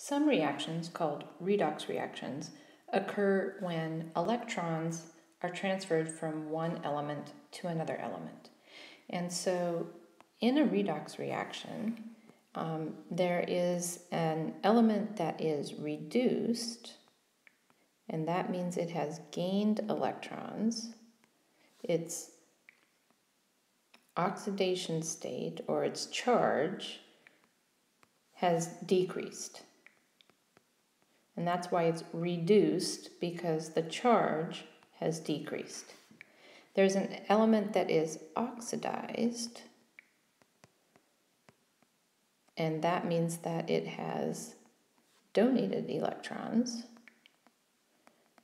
Some reactions, called redox reactions, occur when electrons are transferred from one element to another element. And so in a redox reaction, there is an element that is reduced, and that means it has gained electrons. Its oxidation state, or its charge, has decreased. And that's why it's reduced, because the charge has decreased. There's an element that is oxidized, and that means that it has donated electrons.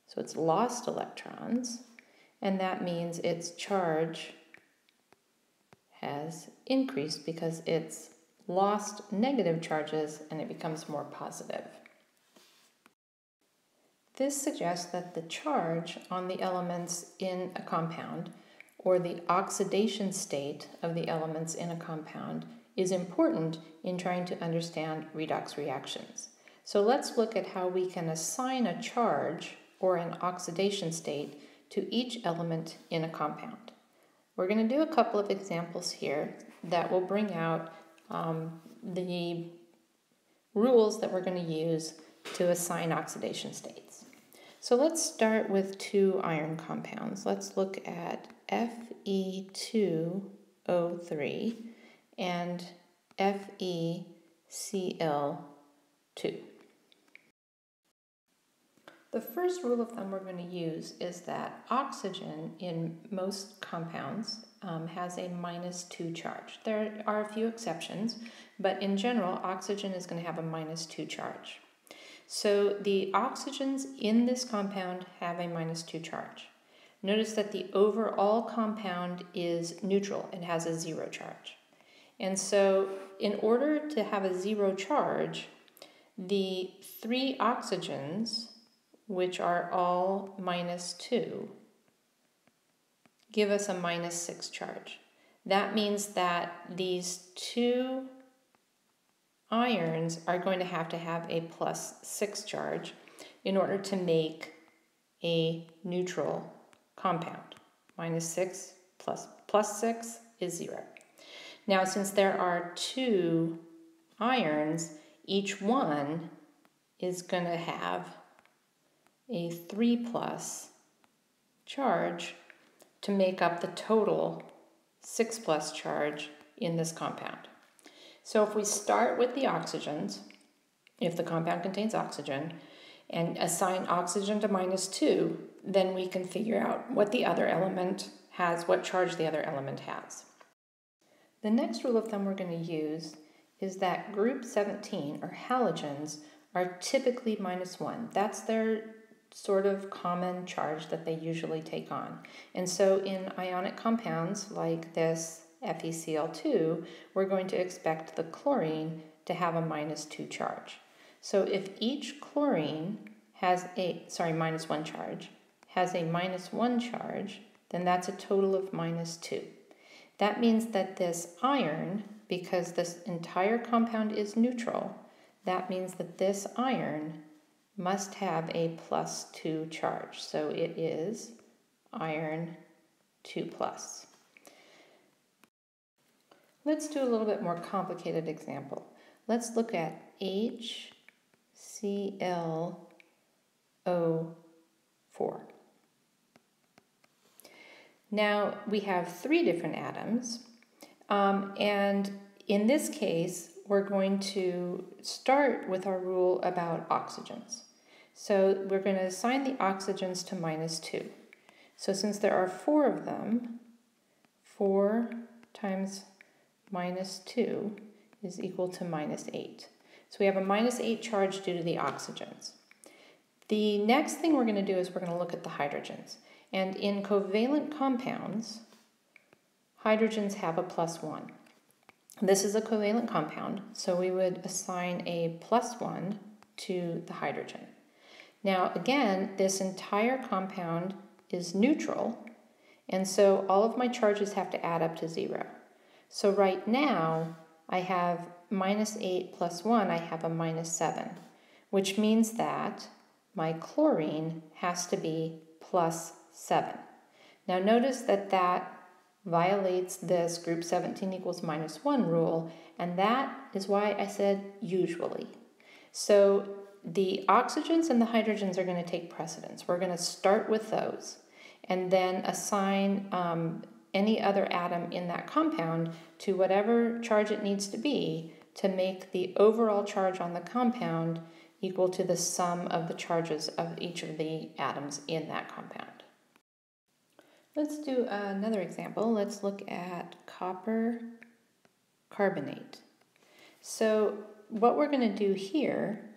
So it's lost electrons, and that means its charge has increased because it's lost negative charges and it becomes more positive. This suggests that the charge on the elements in a compound, or the oxidation state of the elements in a compound, is important in trying to understand redox reactions. So let's look at how we can assign a charge or an oxidation state to each element in a compound. We're going to do a couple of examples here that will bring out the rules that we're going to use to assign oxidation states. So let's start with two iron compounds. Let's look at Fe2O3 and FeCl2. The first rule of thumb we're going to use is that oxygen in most compounds has a -2 charge. There are a few exceptions, but in general, oxygen is going to have a -2 charge. So the oxygens in this compound have a -2 charge. Notice that the overall compound is neutral. It has a 0 charge. And so in order to have a 0 charge, the three oxygens, which are all -2, give us a -6 charge. That means that these two irons are going to have a +6 charge in order to make a neutral compound. -6 plus 6 is 0. Now, since there are two irons, each one is going to have a 3+ charge to make up the total 6+ charge in this compound. So if we start with the oxygens, if the compound contains oxygen, and assign oxygen to -2, then we can figure out what the other element has, what charge the other element has. The next rule of thumb we're going to use is that group 17, or halogens, are typically -1. That's their sort of common charge that they usually take on. And so in ionic compounds like this FeCl2, we're going to expect the chlorine to have a -2 charge. So if each chlorine has a, -1 charge, has a -1 charge, then that's a total of -2. That means that this iron, because this entire compound is neutral, that means that this iron must have a +2 charge. So it is iron 2+. Let's do a little bit more complicated example. Let's look at HClO4. Now we have 3 different atoms, and in this case we're going to start with our rule about oxygens. So we're going to assign the oxygens to -2. So since there are 4 of them, 4 times -2 is equal to -8. So we have a -8 charge due to the oxygens. The next thing we're going to do is we're going to look at the hydrogens. And in covalent compounds, hydrogens have a +1. This is a covalent compound, so we would assign a +1 to the hydrogen. Now again, this entire compound is neutral, and so all of my charges have to add up to 0. So right now, I have -8 plus 1, I have a -7. which means that my chlorine has to be plus 7. Now notice that that violates this group 17 equals minus 1 rule, and that is why I said usually. So the oxygens and the hydrogens are going to take precedence. We're going to start with those and then assign any other atom in that compound to whatever charge it needs to be to make the overall charge on the compound equal to the sum of the charges of each of the atoms in that compound. Let's do another example. Let's look at copper carbonate. So what we're going to do here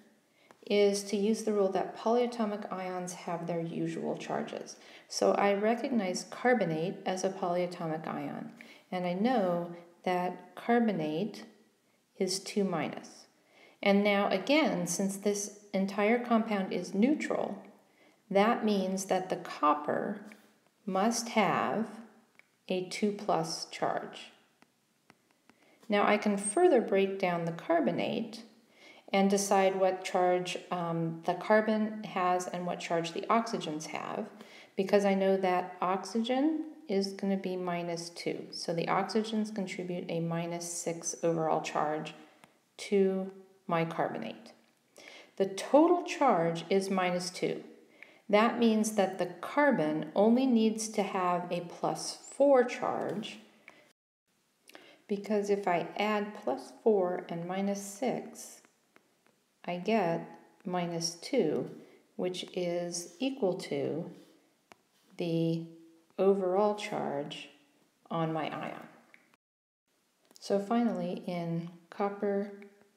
is to use the rule that polyatomic ions have their usual charges. So I recognize carbonate as a polyatomic ion, and I know that carbonate is 2 minus. And now again, since this entire compound is neutral, that means that the copper must have a 2 plus charge. Now I can further break down the carbonate and decide what charge the carbon has and what charge the oxygens have, because I know that oxygen is going to be minus 2. So the oxygens contribute a minus 6 overall charge to my carbonate. The total charge is minus 2. That means that the carbon only needs to have a plus 4 charge, because if I add plus 4 and minus 6, I get minus 2, which is equal to the overall charge on my ion. So finally, in copper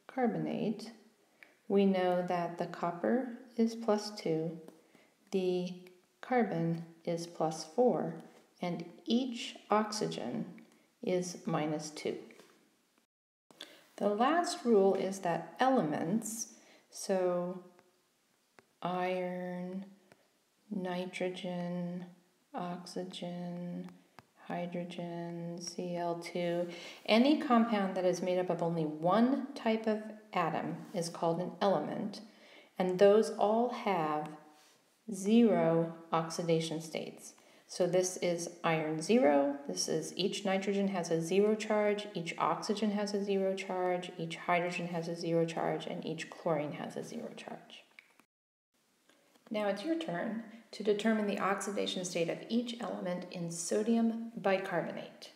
carbonate, we know that the copper is plus 2, the carbon is plus 4, and each oxygen is minus 2. The last rule is that elements, so iron, nitrogen, oxygen, hydrogen, Cl2, any compound that is made up of only one type of atom is called an element, and those all have 0 oxidation states. So this is iron 0, this is each nitrogen has a 0 charge, each oxygen has a 0 charge, each hydrogen has a 0 charge, and each chlorine has a 0 charge. Now it's your turn to determine the oxidation state of each element in sodium bicarbonate.